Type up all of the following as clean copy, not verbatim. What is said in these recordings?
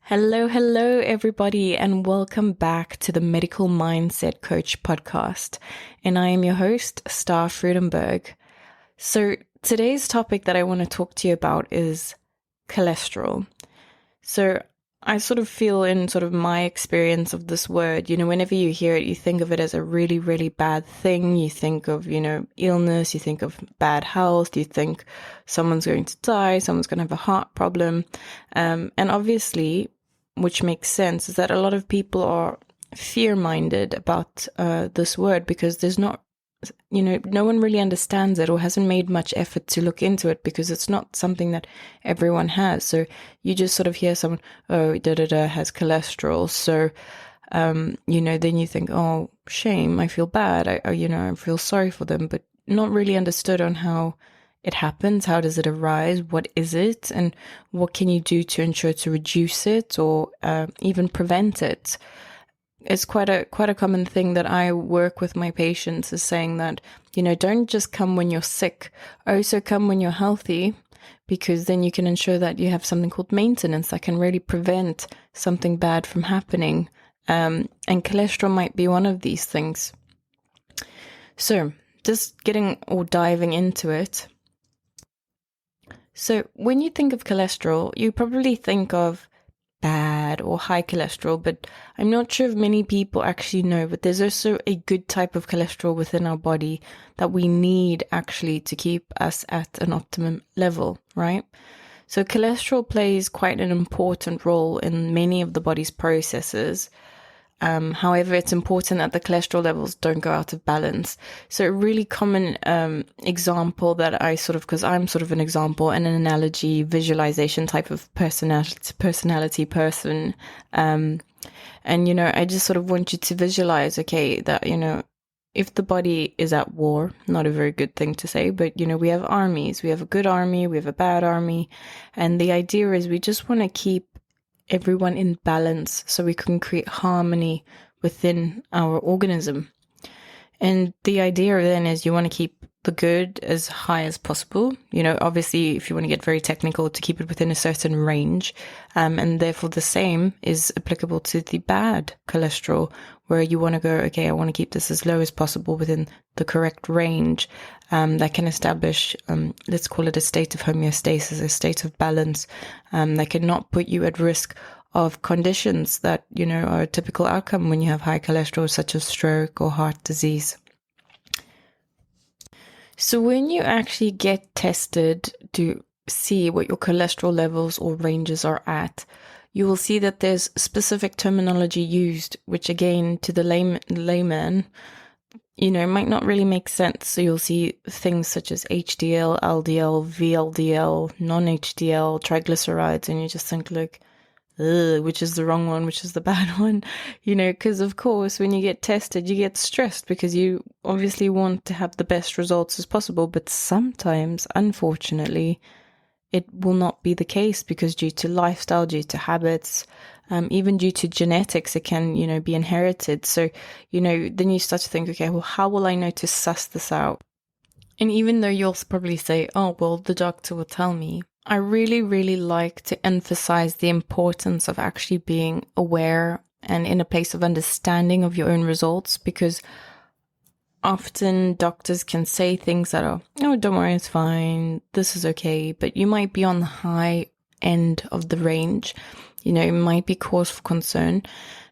Hello, everybody, and welcome back to the Medical Mindset Coach podcast. And I am your host, Freudenberg. So today's topic that I want to talk to you about is cholesterol. So I sort of feel in sort of my experience of this word, whenever you hear it, you think of it as a really, really bad thing. You think of, illness, you think of bad health, you think someone's going to die, someone's going to have a heart problem. And obviously, which makes sense, is that a lot of people are fear-minded about this word because there's not, no one really understands it or hasn't made much effort to look into it because it's not something that everyone has. So you just sort of hear someone, oh, has cholesterol. So, then you think, oh, shame, I feel bad. I feel sorry for them, but not really understood on how it happens. How does it arise? What is it? And what can you do to ensure to reduce it or even prevent it? It's quite a common thing that I work with my patients is saying that, don't just come when you're sick, also come when you're healthy, because then you can ensure that you have something called maintenance that can really prevent something bad from happening. And cholesterol might be one of these things. So just diving into it. So when you think of cholesterol, you probably think of bad or high cholesterol, but I'm not sure if many people actually know, but there's also a good type of cholesterol within our body that we need actually to keep us at an optimum level, right? So cholesterol plays quite an important role in many of the body's processes. However, it's important that the cholesterol levels don't go out of balance. So a really common example that because I'm sort of an example and an analogy visualization type of personality person. I just sort of want you to visualize, okay, that, if the body is at war, not a very good thing to say, but, we have armies. We have a good army, we have a bad army. And the idea is we just want to keep everyone in balance so we can create harmony within our organism. And the idea then is you want to keep the good as high as possible. Obviously, if you want to get very technical, to keep it within a certain range. And therefore the same is applicable to the bad cholesterol, where you want to go, okay, I want to keep this as low as possible within the correct range that can establish, let's call it a state of homeostasis, a state of balance that cannot put you at risk of conditions that, are a typical outcome when you have high cholesterol, such as stroke or heart disease. So when you actually get tested to see what your cholesterol levels or ranges are at, you will see that there's specific terminology used, which again, to the layman, might not really make sense. So you'll see things such as HDL, LDL, VLDL, non-HDL, triglycerides, and you just think like, which is the wrong one, which is the bad one, because of course, when you get tested, you get stressed because you obviously want to have the best results as possible. But sometimes, unfortunately, it will not be the case because due to lifestyle, due to habits, even due to genetics, it can, be inherited. So, then you start to think, okay, well, how will I know to suss this out? And even though you'll probably say, oh, well, the doctor will tell me, I really, really like to emphasize the importance of actually being aware and in a place of understanding of your own results, because often doctors can say things that are, oh, don't worry, it's fine, this is okay, but you might be on the high end of the range, it might be cause for concern.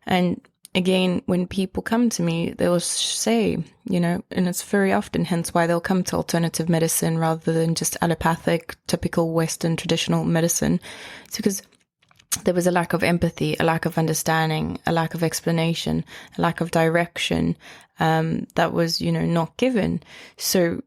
And again, when people come to me, they'll say, and it's very often, hence why they'll come to alternative medicine rather than just allopathic, typical Western traditional medicine. It's because there was a lack of empathy, a lack of understanding, a lack of explanation, a lack of direction that was, not given. So,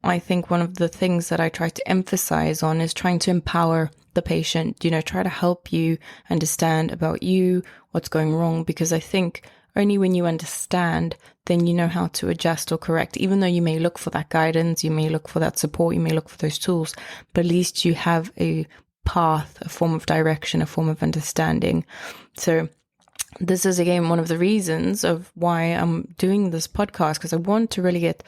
I think one of the things that I try to emphasize on is trying to empower the patient, try to help you understand about you, what's going wrong, because I think only when you understand, then you know how to adjust or correct, even though you may look for that guidance, you may look for that support, you may look for those tools, but at least you have a path, a form of direction, a form of understanding. So this is, again, one of the reasons of why I'm doing this podcast, because I want to really get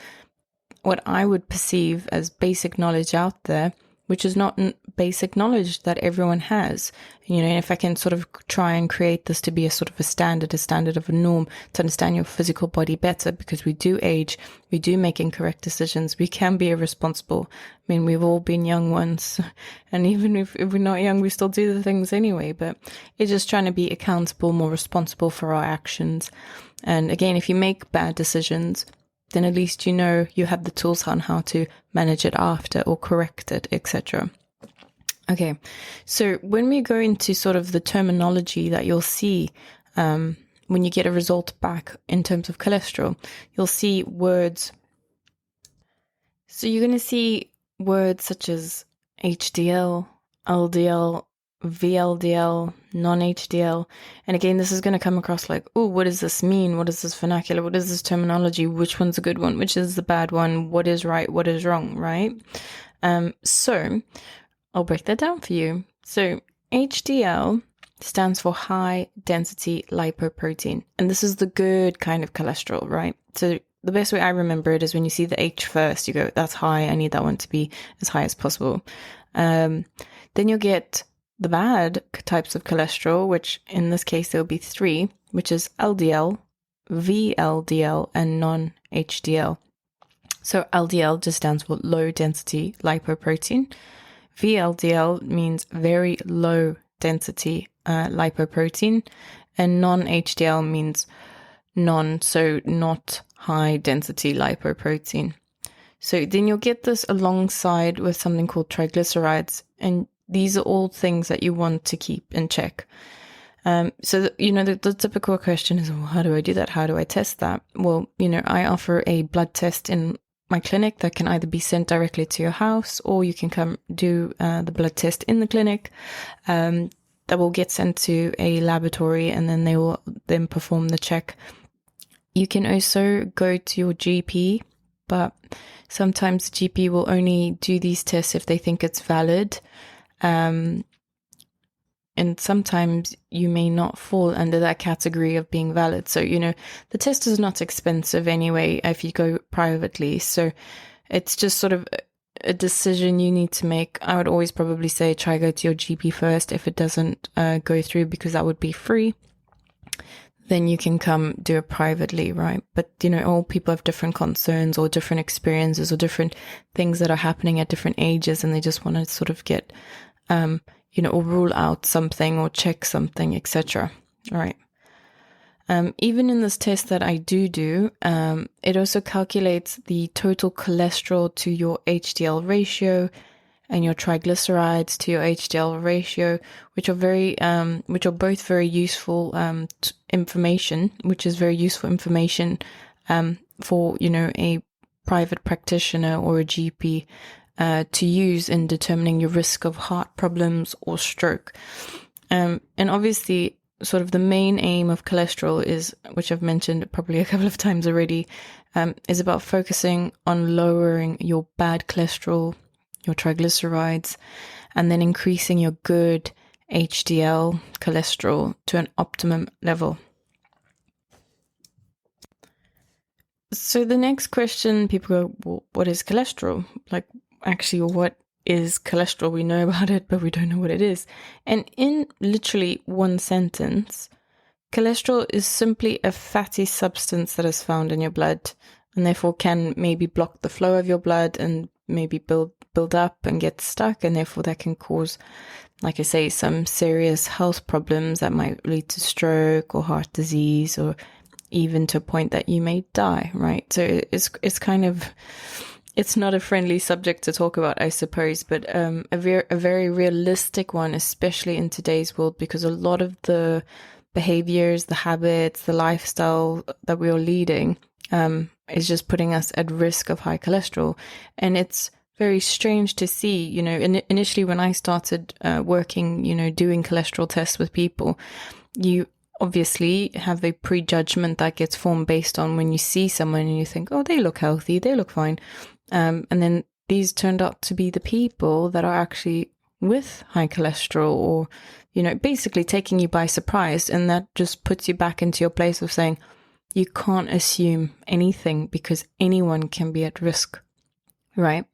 what I would perceive as basic knowledge out there, which is not basic knowledge that everyone has. And if I can sort of try and create this to be a sort of a standard of a norm to understand your physical body better, because we do age, we do make incorrect decisions, we can be irresponsible. I mean, we've all been young once, and even if we're not young, we still do the things anyway, but it's just trying to be accountable, more responsible for our actions. And again, if you make bad decisions, then at least you know you have the tools on how to manage it after or correct it, etc. Okay, so when we go into sort of the terminology that you'll see when you get a result back in terms of cholesterol, you'll see words. So you're going to see words such as HDL, LDL, VLDL, non-HDL. And again, this is going to come across like, oh, what does this mean? What is this vernacular? What is this terminology? Which one's a good one? Which is the bad one? What is right? What is wrong, right? So I'll break that down for you. So HDL stands for high density lipoprotein. And this is the good kind of cholesterol, right? So the best way I remember it is when you see the H first, you go, that's high. I need that one to be as high as possible. Then you'll get the bad types of cholesterol, which in this case, there'll be 3, which is LDL, VLDL, and non-HDL. So LDL just stands for low density lipoprotein. VLDL means very low density lipoprotein, and non-HDL means so not high density lipoprotein. So then you'll get this alongside with something called triglycerides, and these are all things that you want to keep in check. So, the typical question is, well, how do I do that? How do I test that? Well, I offer a blood test in my clinic that can either be sent directly to your house, or you can come do the blood test in the clinic. That will get sent to a laboratory, and then they will then perform the check. You can also go to your GP, but sometimes the GP will only do these tests if they think it's valid. And sometimes you may not fall under that category of being valid. So, the test is not expensive anyway if you go privately. So it's just sort of a decision you need to make. I would always probably say try go to your GP first if it doesn't go through, because that would be free. Then you can come do it privately, right? But, all people have different concerns or different experiences or different things that are happening at different ages, and they just want to sort of get, or rule out something or check something, etc. Right. Even in this test that I do, it also calculates the total cholesterol to your HDL ratio and your triglycerides to your HDL ratio, which are both very useful information, which is very useful information for a private practitioner or a GP to use in determining your risk of heart problems or stroke. And obviously, sort of the main aim of cholesterol is, which I've mentioned probably a couple of times already, is about focusing on lowering your bad cholesterol, your triglycerides, and then increasing your good HDL cholesterol to an optimum level. So the next question, people go, well, what is cholesterol? Like, actually, what is cholesterol? We know about it, but we don't know what it is. And in literally one sentence, cholesterol is simply a fatty substance that is found in your blood, and therefore can maybe block the flow of your blood and maybe build up and get stuck, and therefore that can cause, like I say, some serious health problems that might lead to stroke or heart disease, or even to a point that you may die, right? So it's kind of, it's not a friendly subject to talk about, I suppose, but a very realistic one, especially in today's world, because a lot of the behaviors, the habits, the lifestyle that we are leading is just putting us at risk of high cholesterol. And it's very strange to see, initially when I started working, doing cholesterol tests with people, you obviously have a prejudgment that gets formed based on when you see someone and you think, oh, they look healthy, they look fine. And then these turned out to be the people that are actually with high cholesterol, or, basically taking you by surprise. And that just puts you back into your place of saying, you can't assume anything because anyone can be at risk, right?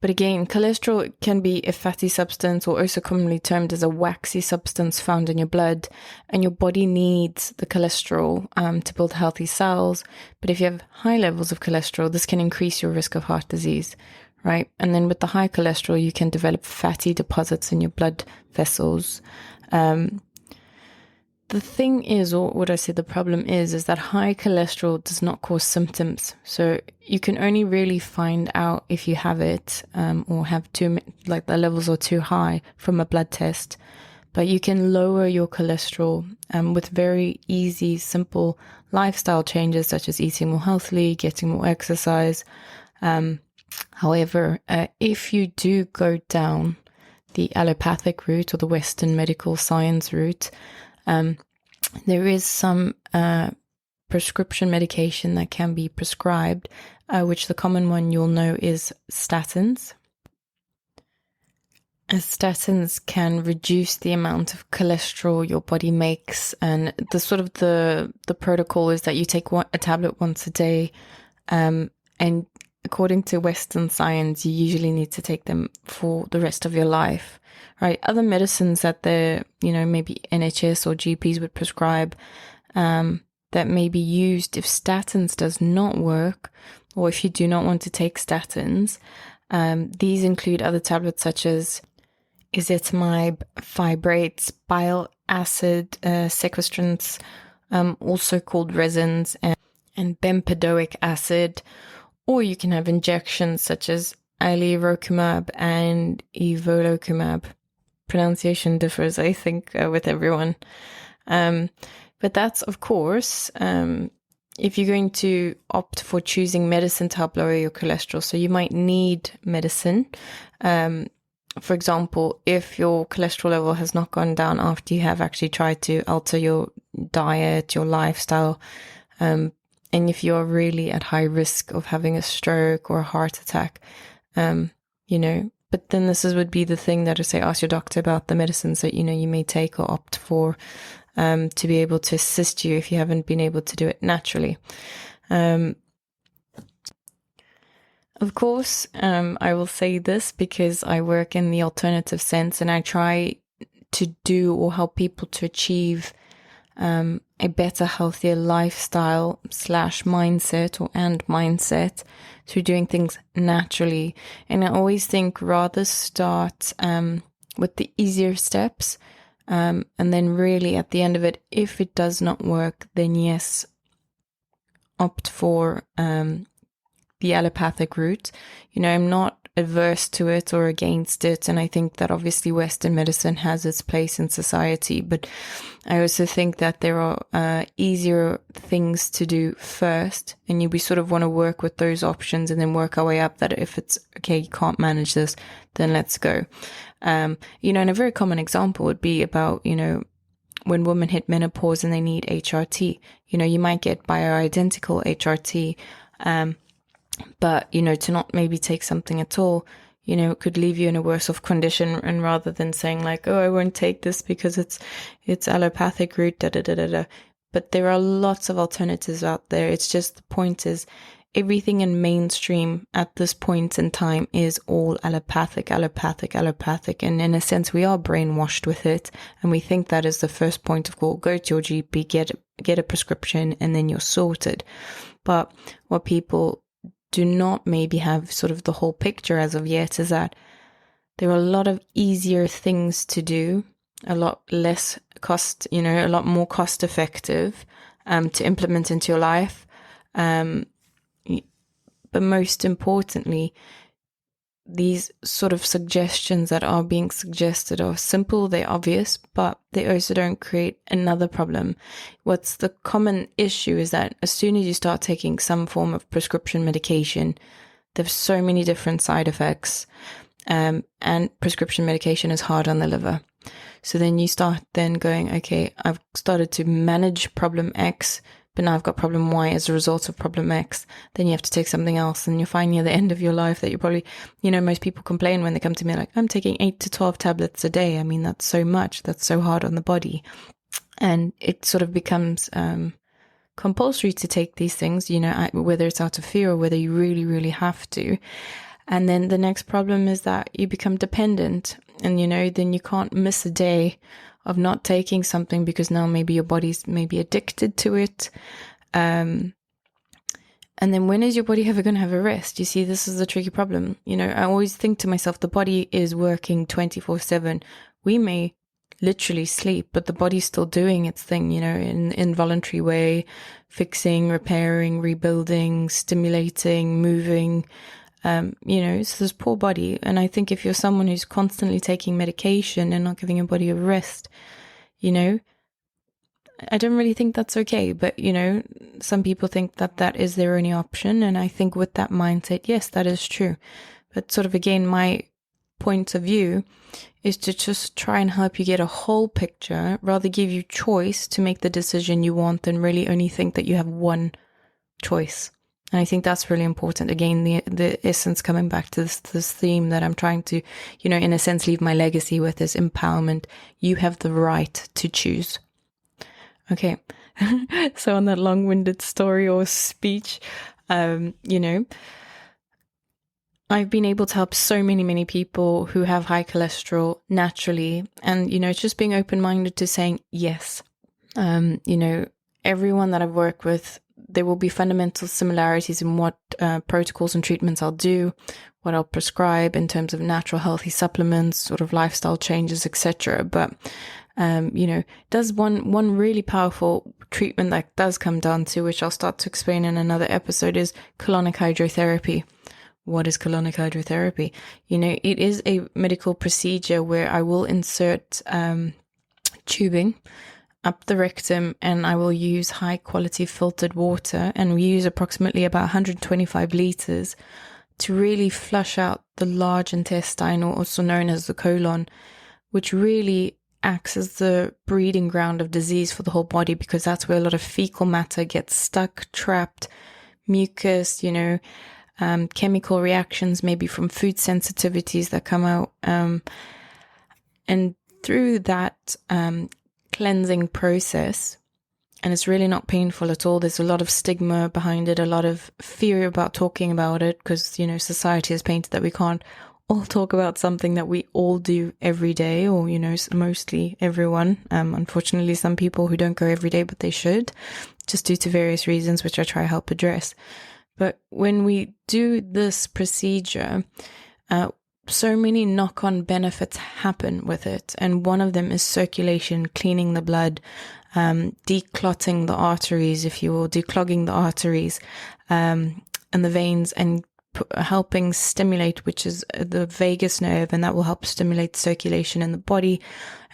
But again, cholesterol can be a fatty substance, or also commonly termed as a waxy substance found in your blood, and your body needs the cholesterol to build healthy cells. But if you have high levels of cholesterol, this can increase your risk of heart disease, right? And then with the high cholesterol, you can develop fatty deposits in your blood vessels. The thing is, or what I say the problem is that high cholesterol does not cause symptoms. So you can only really find out if you have it or have the levels are too high from a blood test. But you can lower your cholesterol with very easy, simple lifestyle changes, such as eating more healthily, getting more exercise. However, if you do go down the allopathic route or the Western medical science route, there is some prescription medication that can be prescribed, which the common one you'll know is statins. As statins can reduce the amount of cholesterol your body makes, and the protocol is that you take a tablet once a day, and according to Western science, you usually need to take them for the rest of your life, right? Other medicines that maybe NHS or GPs would prescribe that may be used if statins does not work, or if you do not want to take statins. These include other tablets such as ezetimibe, fibrates, bile acid sequestrants, also called resins, and bempedoic acid. Or you can have injections such as alirocumab and evolocumab. Pronunciation differs, I think, with everyone. But that's, of course, if you're going to opt for choosing medicine to help lower your cholesterol. So you might need medicine. For example, if your cholesterol level has not gone down after you have actually tried to alter your diet, your lifestyle, and if you're really at high risk of having a stroke or a heart attack, but then would be the thing that I say, ask your doctor about the medicines that, you may take or opt for, to be able to assist you if you haven't been able to do it naturally. Of course, I will say this because I work in the alternative sense, and I try to do or help people to achieve a better, healthier lifestyle / mindset through doing things naturally. And I always think rather start with the easier steps, and then really at the end of it, if it does not work, then yes, opt for the allopathic route. I'm not adverse to it or against it, and I think that obviously Western medicine has its place in society, but I also think that there are easier things to do first, and we sort of want to work with those options and then work our way up, that if it's okay, you can't manage this, then let's go. And a very common example would be about, when women hit menopause and they need HRT. You might get bioidentical HRT, but, to not maybe take something at all, it could leave you in a worse off condition. And rather than saying like, oh, I won't take this because it's allopathic route, But there are lots of alternatives out there. It's just, the point is, everything in mainstream at this point in time is all allopathic. And in a sense, we are brainwashed with it. And we think that is the first point of call. Go to your GP, get a prescription, and then you're sorted. But what people do not maybe have sort of the whole picture as of yet is that there are a lot of easier things to do, a lot less cost, a lot more cost effective to implement into your life. But most importantly, these sort of suggestions that are being suggested are simple, they're obvious, but they also don't create another problem. What's the common issue is that as soon as you start taking some form of prescription medication, there's so many different side effects, and prescription medication is hard on the liver. So then you start then going, okay, I've started to manage problem X, but now I've got problem Y as a result of problem X. Then you have to take something else, and you're finding at the end of your life that you probably, most people complain when they come to me like, I'm taking 8 to 12 tablets a day. I mean, that's so much. That's so hard on the body. And it sort of becomes compulsory to take these things, whether it's out of fear or whether you really, really have to. And then the next problem is that you become dependent, and, then you can't miss a day of not taking something because now maybe your body's maybe addicted to it. And then when is your body ever going to have a rest? You see, this is the tricky problem. I always think to myself, the body is working 24/7. We may literally sleep, but the body's still doing its thing, in involuntary way, fixing, repairing, rebuilding, stimulating, moving, so this poor body. And I think if you're someone who's constantly taking medication and not giving your body a rest, I don't really think that's okay. But, some people think that that is their only option. And I think with that mindset, yes, that is true. But sort of, again, my point of view is to just try and help you get a whole picture, rather give you choice to make the decision you want than really only think that you have one choice. And I think that's really important. Again, the essence, coming back to this theme that I'm trying to, in a sense, leave my legacy with, is empowerment. You have the right to choose. Okay. So on that long-winded story or speech, I've been able to help so many people who have high cholesterol naturally. And, it's just being open-minded to saying yes. Everyone that I've worked with, there will be fundamental similarities in what protocols and treatments I'll do, what I'll prescribe in terms of natural healthy supplements, sort of lifestyle changes, etc. But, does one really powerful treatment that does come down to, which I'll start to explain in another episode, is colonic hydrotherapy. What is colonic hydrotherapy? It is a medical procedure where I will insert tubing up the rectum, and I will use high quality filtered water, and we use approximately about 125 liters to really flush out the large intestine, or also known as the colon, which really acts as the breeding ground of disease for the whole body, because that's where a lot of fecal matter gets stuck, trapped, mucus, chemical reactions, maybe from food sensitivities that come out. And through that cleansing process, and it's really not painful at all. There's a lot of stigma behind it, a lot of fear about talking about it, because, society has painted that we can't all talk about something that we all do every day, or, mostly everyone. Unfortunately, some people who don't go every day, but they should, just due to various reasons, which I try to help address. But when we do this procedure, so many knock-on benefits happen with it. And one of them is circulation, cleaning the blood, declotting the arteries, if you will, declogging the arteries and the veins, and helping stimulate, which is the vagus nerve, and that will help stimulate circulation in the body,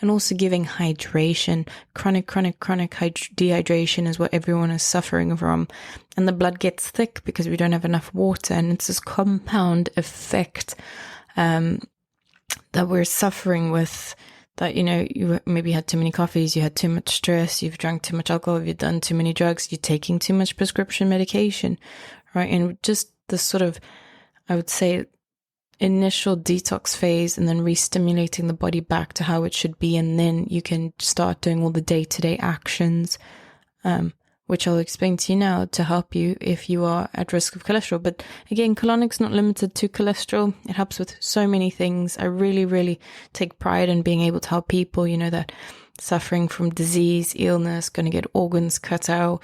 and also giving hydration. Chronic dehydration is what everyone is suffering from, and the blood gets thick because we don't have enough water, and it's this compound effect that we're suffering with, that, you maybe had too many coffees, you had too much stress, you've drunk too much alcohol, you've done too many drugs, you're taking too much prescription medication, right? And just the sort of, I would say, initial detox phase, and then re-stimulating the body back to how it should be. And then you can start doing all the day-to-day actions, which I'll explain to you now, to help you if you are at risk of cholesterol. But again, colonic's not limited to cholesterol. It helps with so many things. I really take pride in being able to help people, that suffering from disease, illness, going to get organs cut out,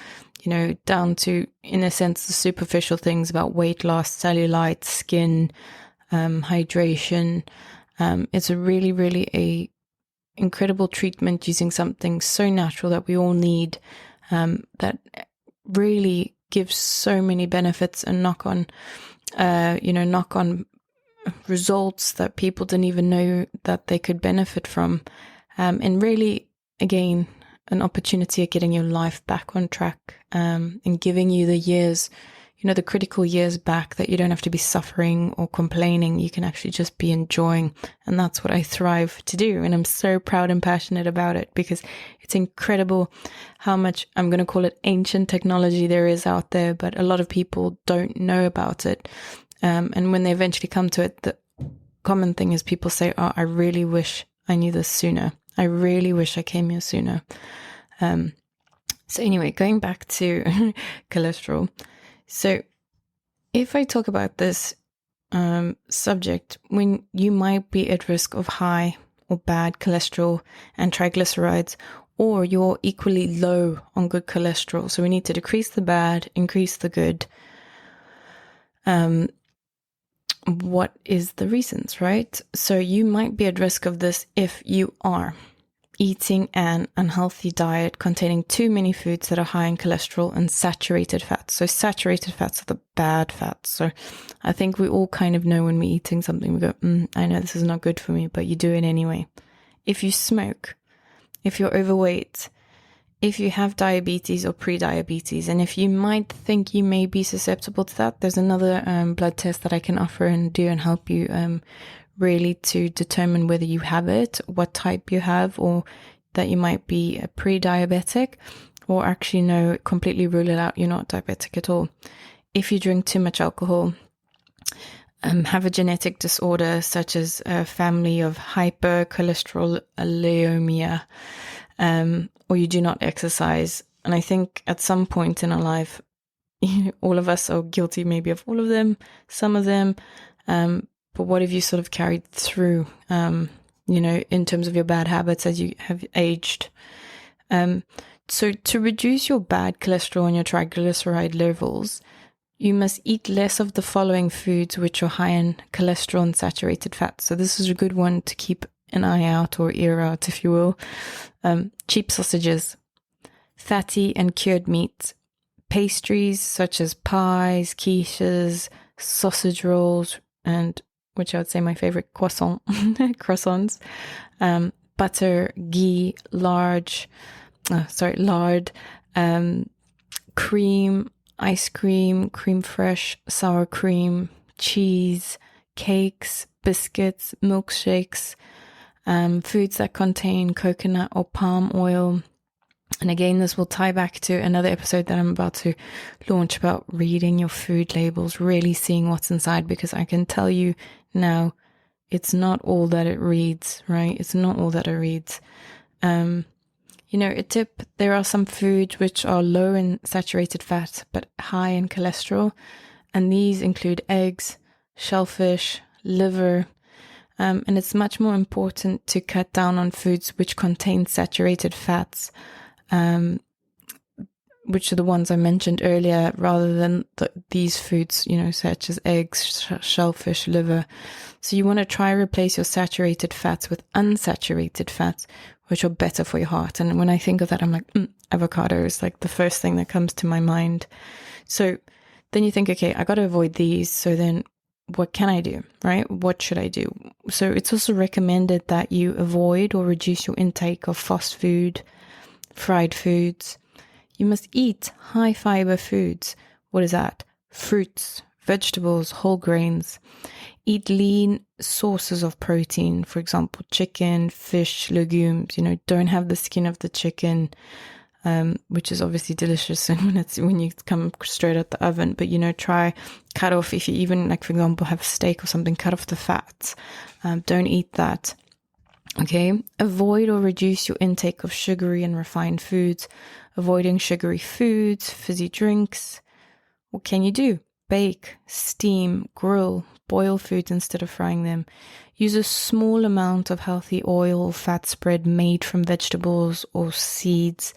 down to, in a sense, the superficial things about weight loss, cellulite, skin, hydration. It's a really a incredible treatment using something so natural that we all need, that really gives so many benefits and knock on results that people didn't even know that they could benefit from. And really, again, an opportunity of getting your life back on track, and giving you the years, the critical years back, that you don't have to be suffering or complaining. You can actually just be enjoying. And that's what I thrive to do. And I'm so proud and passionate about it, because it's incredible how much, I'm going to call it ancient technology, there is out there, but a lot of people don't know about it. And when they eventually come to it, the common thing is people say, oh, I really wish I knew this sooner. I really wish I came here sooner. So anyway, going back to cholesterol. So if I talk about this subject, when you might be at risk of high or bad cholesterol and triglycerides, or you're equally low on good cholesterol. So we need to decrease the bad, increase the good. What is the reasons, right? So you might be at risk of this if you are eating an unhealthy diet containing too many foods that are high in cholesterol and saturated fats. So saturated fats are the bad fats. So I think we all kind of know when we're eating something, we go, I know this is not good for me, but you do it anyway. If you smoke, if you're overweight, if you have diabetes or pre-diabetes, and if you might think you may be susceptible to that, there's another blood test that I can offer and do and help you really to determine whether you have it, what type you have, or that you might be a pre-diabetic, or actually no, completely rule it out, you're not diabetic at all. If you drink too much alcohol, have a genetic disorder such as a family of hypercholesterolemia, or you do not exercise. And I think at some point in our life, all of us are guilty maybe of all of them, some of them, but what have you sort of carried through, in terms of your bad habits as you have aged? So to reduce your bad cholesterol and your triglyceride levels, you must eat less of the following foods which are high in cholesterol and saturated fats. So this is a good one to keep an eye out or ear out, if you will. Cheap sausages, fatty and cured meats, pastries such as pies, quiches, sausage rolls, and which I would say my favorite, croissants, butter, ghee, lard, cream, ice cream, creme fraiche, sour cream, cheese, cakes, biscuits, milkshakes, foods that contain coconut or palm oil. And again, this will tie back to another episode that I'm about to launch about reading your food labels, really seeing what's inside, because I can tell you now, it's not all that it reads, right? It's not all that it reads. A tip, there are some foods which are low in saturated fat, but high in cholesterol. And these include eggs, shellfish, liver. And it's much more important to cut down on foods which contain saturated fats, which are the ones I mentioned earlier, rather than these foods, such as eggs, shellfish, liver. So you want to try replace your saturated fats with unsaturated fats, which are better for your heart. And when I think of that, I'm like, avocado is like the first thing that comes to my mind. So then you think, okay, I got to avoid these. So then what can I do, right? What should I do? So it's also recommended that you avoid or reduce your intake of fast food, fried foods. You must eat high fiber foods. What is that? Fruits, vegetables, whole grains. Eat lean sources of protein, for example, chicken, fish, legumes. Don't have the skin of the chicken, which is obviously delicious when you come straight out the oven. But try cut off, if you even, like, for example, have a steak or something, cut off the fats. Don't eat that. Okay, avoid or reduce your intake of sugary and refined foods, avoiding sugary foods, fizzy drinks. What can you do? Bake, steam, grill, boil foods instead of frying them. Use a small amount of healthy oil or fat spread made from vegetables or seeds.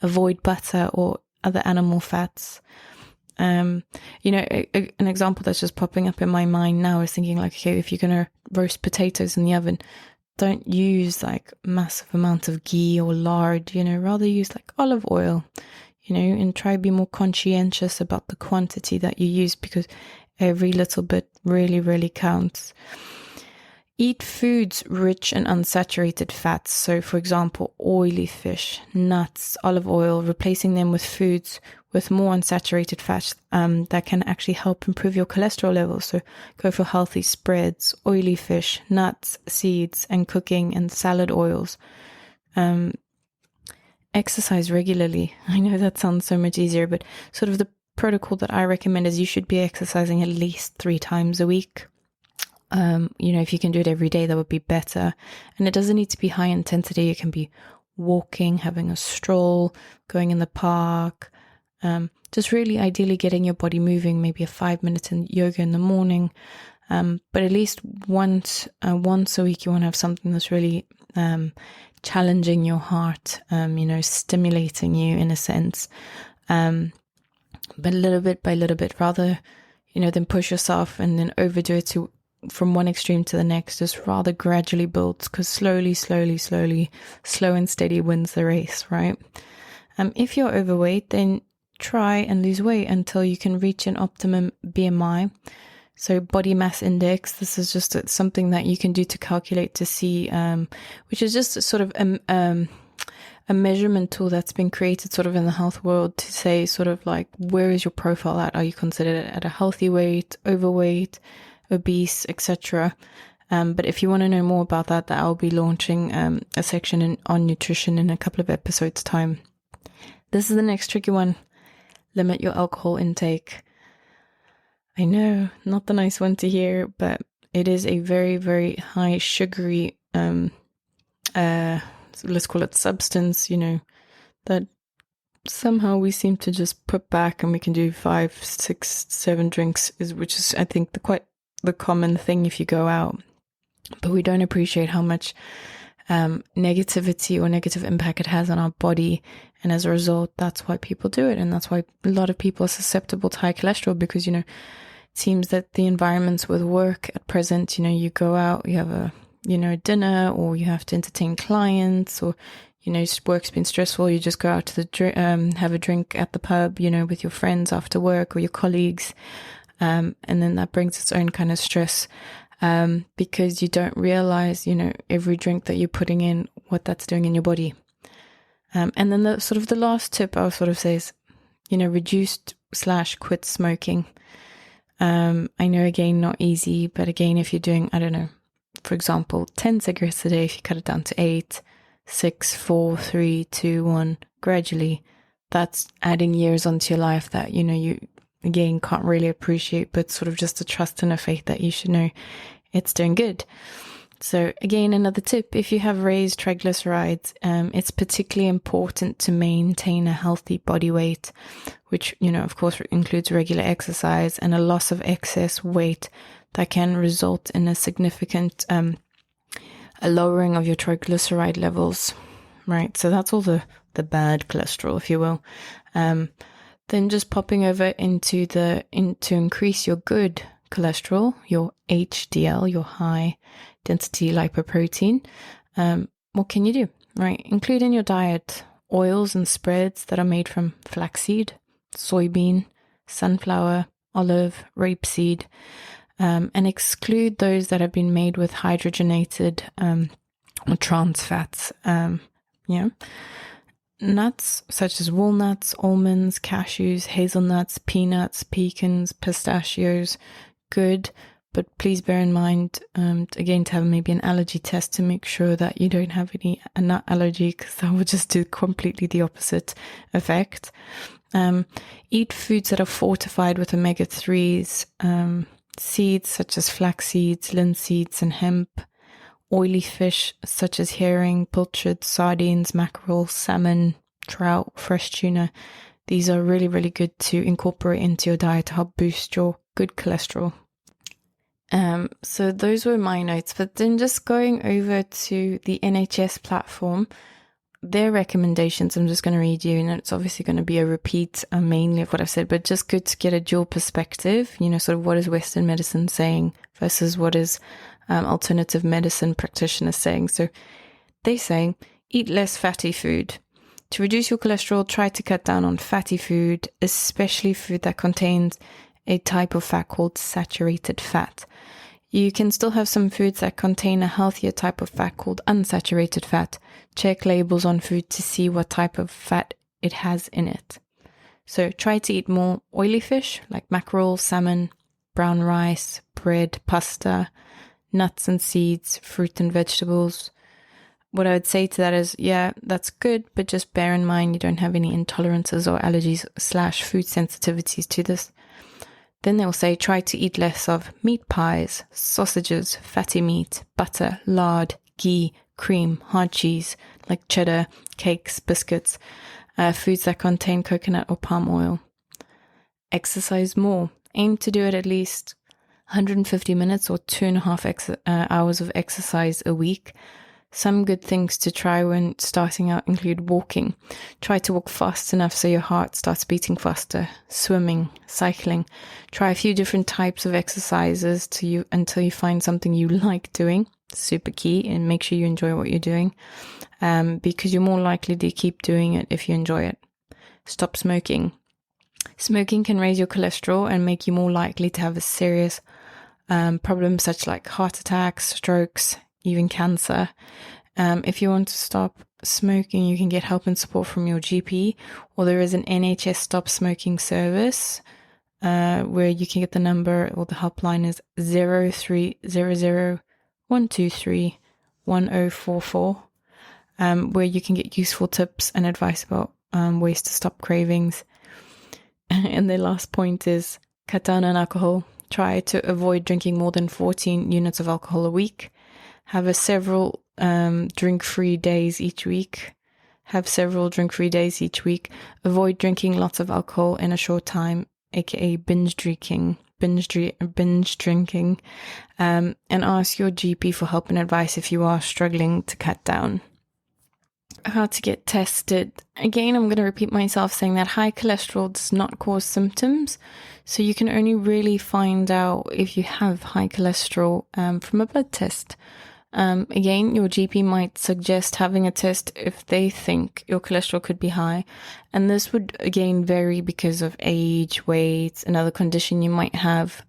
Avoid butter or other animal fats. An example that's just popping up in my mind now is thinking like, okay, if you're going to roast potatoes in the oven, don't use like massive amount of ghee or lard, rather use like olive oil, and try to be more conscientious about the quantity that you use, because every little bit really, really counts. Eat foods rich in unsaturated fats. So, for example, oily fish, nuts, olive oil, replacing them with foods with more unsaturated fats that can actually help improve your cholesterol levels. So go for healthy spreads, oily fish, nuts, seeds, and cooking and salad oils. Exercise regularly. I know that sounds so much easier, but sort of the protocol that I recommend is you should be exercising at least 3 times a week. If you can do it every day, that would be better. And it doesn't need to be high intensity. It can be walking, having a stroll, going in the park, just really ideally getting your body moving, maybe a 5 minutes in yoga in the morning. But at least once a week, you want to have something that's really challenging your heart, stimulating you in a sense. But little bit by little bit, rather, than push yourself and then overdo it from one extreme to the next. Just rather gradually builds, because slowly, slow and steady wins the race, right? If you're overweight, then try and lose weight until you can reach an optimum BMI. So body mass index, this is just something that you can do to calculate to see, which is just sort of a measurement tool that's been created sort of in the health world to say sort of like, where is your profile at? Are you considered at a healthy weight, overweight, obese, etc.? But if you want to know more about that, I'll be launching a section on nutrition in a couple of episodes' time. This is the next tricky one. Limit your alcohol intake. I know, not the nice one to hear, but it is a very, very high sugary, let's call it substance, that somehow we seem to just put back, and we can do 5, 6, 7 drinks, which is, I think, quite the common thing if you go out. But we don't appreciate how much negativity or negative impact it has on our body. And as a result, that's why people do it. And that's why a lot of people are susceptible to high cholesterol, because, it seems that the environments with work at present, you go out, you have a dinner, or you have to entertain clients, or, work's been stressful. You just go out to have a drink at the pub, with your friends after work or your colleagues. And then that brings its own kind of stress, because you don't realize, every drink that you're putting in, what that's doing in your body. And then the last tip I'll sort of say is, reduce/quit smoking. I know, again, not easy, but again, if you're doing, I don't know, for example, 10 cigarettes a day, if you cut it down to 8, 6, 4, 3, 2, 1, gradually, that's adding years onto your life that, you again can't really appreciate, but sort of just a trust and a faith that you should know it's doing good. So again, another tip, if you have raised triglycerides, it's particularly important to maintain a healthy body weight, which, of course includes regular exercise and a loss of excess weight that can result in a significant a lowering of your triglyceride levels, right? So that's all the bad cholesterol, if you will. Then just popping over into to increase your good cholesterol, your HDL, your high density lipoprotein. What can you do, right? Include in your diet oils and spreads that are made from flaxseed, soybean, sunflower, olive, rapeseed, and exclude those that have been made with hydrogenated or trans fats. Nuts such as walnuts, almonds, cashews, hazelnuts, peanuts, pecans, pistachios, good, but please bear in mind, again, to have maybe an allergy test to make sure that you don't have a nut allergy, because that would just do completely the opposite effect. Eat foods that are fortified with omega-3s, seeds such as flax seeds, linseeds, and hemp, oily fish such as herring, pilchard, sardines, mackerel, salmon, trout, fresh tuna. These are really, really good to incorporate into your diet to help boost your good cholesterol. So those were my notes, but then just going over to the NHS platform, their recommendations, I'm just going to read you, and it's obviously going to be a repeat mainly of what I've said, but just good to get a dual perspective, sort of what is Western medicine saying versus what is alternative medicine practitioners saying. So they're saying, eat less fatty food. To reduce your cholesterol, try to cut down on fatty food, especially food that contains a type of fat called saturated fat. You can still have some foods that contain a healthier type of fat called unsaturated fat. Check labels on food to see what type of fat it has in it. So try to eat more oily fish like mackerel, salmon, brown rice, bread, pasta, nuts and seeds, fruit and vegetables. What I would say to that is, yeah, that's good, but just bear in mind you don't have any intolerances or allergies / food sensitivities to this. Then they'll say, try to eat less of meat pies, sausages, fatty meat, butter, lard, ghee, cream, hard cheese, like cheddar, cakes, biscuits, foods that contain coconut or palm oil. Exercise more. Aim to do it at least 150 minutes or 2.5 hours of exercise a week. Some good things to try when starting out include walking. Try to walk fast enough so your heart starts beating faster. Swimming, cycling. Try a few different types of exercises until you find something you like doing. Super key, and make sure you enjoy what you're doing, because you're more likely to keep doing it if you enjoy it. Stop smoking. Smoking can raise your cholesterol and make you more likely to have a serious problems such like heart attacks, strokes, even cancer. If you want to stop smoking, you can get help and support from your GP, or there is an NHS stop smoking service where you can get the number, or the helpline is 0300 123 1044, where you can get useful tips and advice about ways to stop cravings. And the last point is cut down on alcohol. Try to avoid drinking more than 14 units of alcohol a week. Have several drink-free days each week. Avoid drinking lots of alcohol in a short time, aka binge drinking. And ask your GP for help and advice if you are struggling to cut down. How to get tested. Again, I'm going to repeat myself saying that high cholesterol does not cause symptoms. So you can only really find out if you have high cholesterol from a blood test. Again, your GP might suggest having a test if they think your cholesterol could be high. And this would, again, vary because of age, weight, another condition you might have,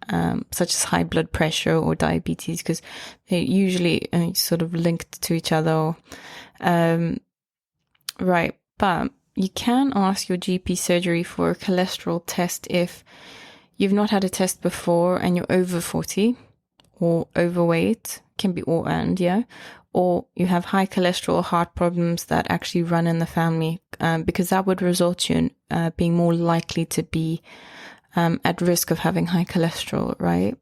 such as high blood pressure or diabetes, because they're usually sort of linked to each other. Right, but you can ask your GP surgery for a cholesterol test if you've not had a test before and you're over 40 or overweight, can be or and, yeah, or you have high cholesterol or heart problems that actually run in the family, because that would result you in being more likely to be at risk of having high cholesterol, right?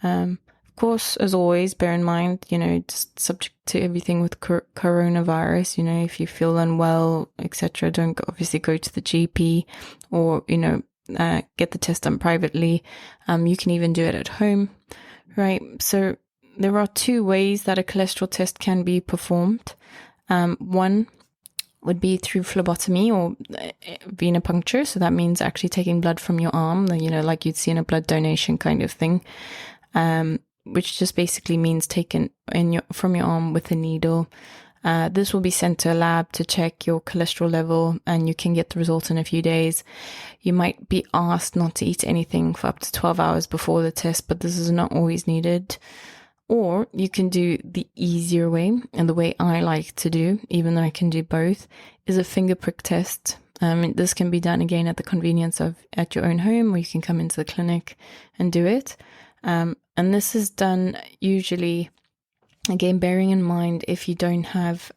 Of course, as always, bear in mind, just subject to everything with coronavirus, if you feel unwell, etc., don't obviously go to the GP or, get the test done privately. You can even do it at home, right? So there are two ways that a cholesterol test can be performed. One would be through phlebotomy or venipuncture. So that means actually taking blood from your arm, like you'd see in a blood donation kind of thing. Which just basically means taken from your arm with a needle. This will be sent to a lab to check your cholesterol level, and you can get the result in a few days. You might be asked not to eat anything for up to 12 hours before the test, but this is not always needed. Or you can do the easier way, and the way I like to do, even though I can do both, is a finger prick test. This can be done again at the convenience of at your own home, or you can come into the clinic and do it. And this is done usually, again, bearing in mind if you don't have,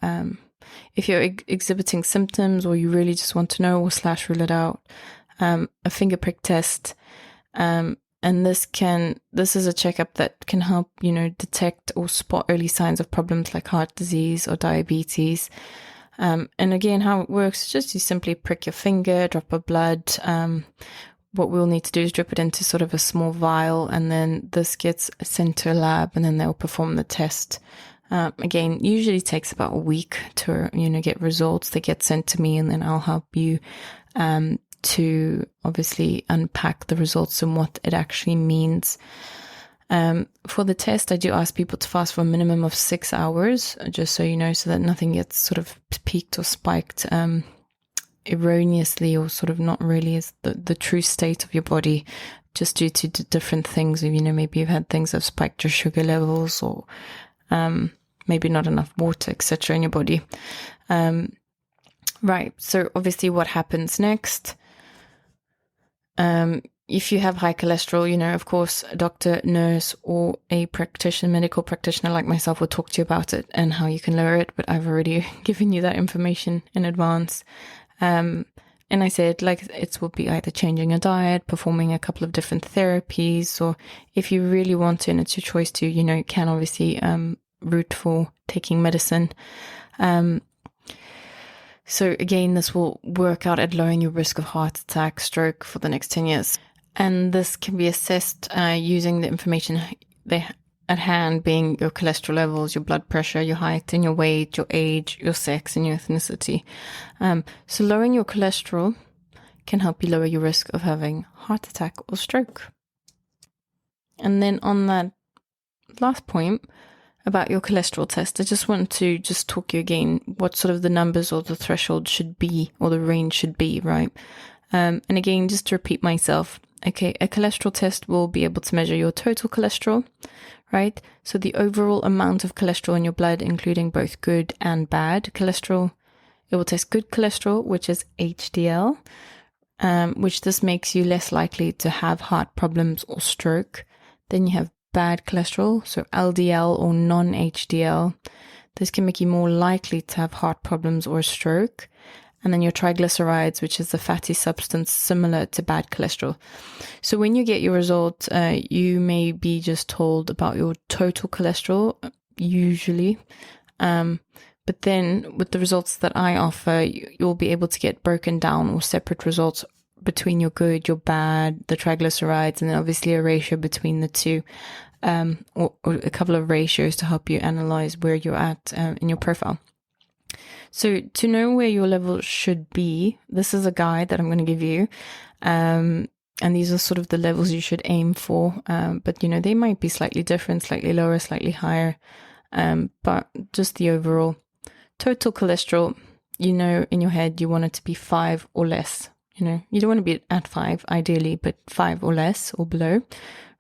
if you're exhibiting symptoms or you really just want to know or / rule it out, a finger prick test. And this is a checkup that can help, detect or spot early signs of problems like heart disease or diabetes. And again, how it works is just you simply prick your finger, drop of blood. What we'll need to do is drip it into sort of a small vial, and then this gets sent to a lab, and then they'll perform the test. Again, usually takes about a week to, get results. They get sent to me, and then I'll help you to obviously unpack the results and what it actually means. For the test, I do ask people to fast for a minimum of 6 hours, just so you know, so that nothing gets sort of peaked or spiked erroneously, or sort of not really as the true state of your body, just due to different things. Maybe you've had things that have spiked your sugar levels, or maybe not enough water, etc. in your body. Right, so obviously what happens next? If you have high cholesterol, of course, a doctor, nurse, or a medical practitioner like myself will talk to you about it and how you can lower it, but I've already given you that information in advance. And I said, it will be either changing your diet, performing a couple of different therapies, or if you really want to, and it's your choice to, you can obviously root for taking medicine. So again, this will work out at lowering your risk of heart attack, stroke for the next 10 years. And this can be assessed using the information they at hand, being your cholesterol levels, your blood pressure, your height and your weight, your age, your sex, and your ethnicity. So lowering your cholesterol can help you lower your risk of having heart attack or stroke. And then on that last point about your cholesterol test, I just want to just talk you again what sort of the numbers or the threshold should be, or the range should be, right? And again, just to repeat myself, okay, a cholesterol test will be able to measure your total cholesterol, right? So the overall amount of cholesterol in your blood, including both good and bad cholesterol. It will test good cholesterol, which is HDL, which this makes you less likely to have heart problems or stroke. Then you have bad cholesterol, so LDL or non-HDL. This can make you more likely to have heart problems or stroke. And then your triglycerides, which is the fatty substance similar to bad cholesterol. So when you get your result, you may be just told about your total cholesterol, usually. But then with the results that I offer, you'll be able to get broken down or separate results between your good, your bad, the triglycerides, and then obviously a ratio between the two, or a couple of ratios to help you analyze where you're at in your profile. So to know where your levels should be, this is a guide that I'm going to give you. And these are sort of the levels you should aim for. But, they might be slightly different, slightly lower, slightly higher. But just the overall total cholesterol, in your head, you want it to be 5 or less. You don't want to be at 5 ideally, but 5 or less or below,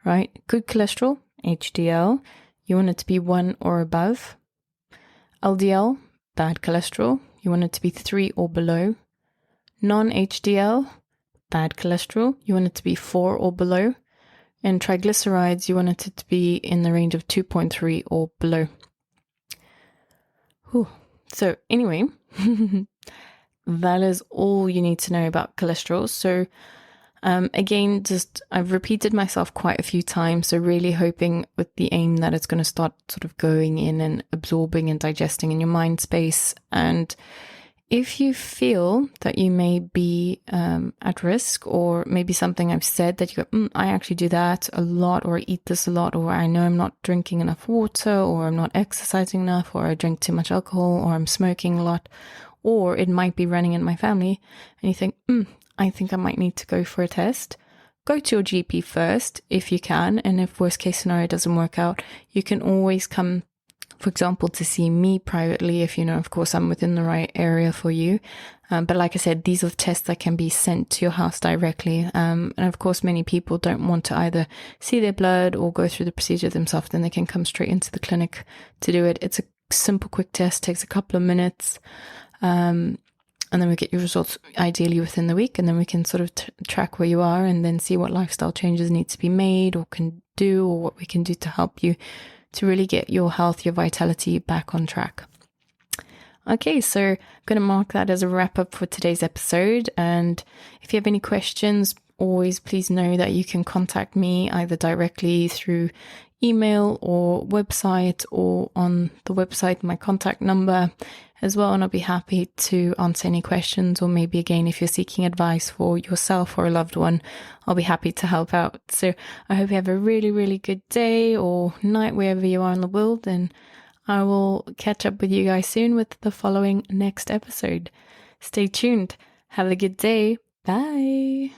right? Good cholesterol, HDL, you want it to be 1 or above. LDL, bad cholesterol, you want it to be 3 or below. Non-HDL, bad cholesterol, you want it to be 4 or below. And triglycerides, you want it to be in the range of 2.3 or below. Whew. So anyway, that is all you need to know about cholesterol. So again, I've repeated myself quite a few times, so really hoping with the aim that it's going to start sort of going in and absorbing and digesting in your mind space. And if you feel that you may be at risk, or maybe something I've said that you go, I actually do that a lot, or eat this a lot, or I know I'm not drinking enough water, or I'm not exercising enough, or I drink too much alcohol, or I'm smoking a lot, or it might be running in my family, and you think, I think I might need to go for a test. Go to your GP first if you can, and if worst case scenario doesn't work out, you can always come, for example, to see me privately if of course I'm within the right area for you. But like I said, these are tests that can be sent to your house directly. And of course, many people don't want to either see their blood or go through the procedure themselves. Then they can come straight into the clinic to do it. It's a simple, quick test, takes a couple of minutes. And then we get your results ideally within the week, and then we can sort of track where you are and then see what lifestyle changes need to be made or can do, or what we can do to help you to really get your health, your vitality back on track. Okay, so I'm going to mark that as a wrap up for today's episode. And if you have any questions, always please know that you can contact me either directly through email or website, or on the website, my contact number as well. And I'll be happy to answer any questions, or maybe again, if you're seeking advice for yourself or a loved one, I'll be happy to help out. So I hope you have a really, really good day or night wherever you are in the world. And I will catch up with you guys soon with the following next episode. Stay tuned. Have a good day. Bye.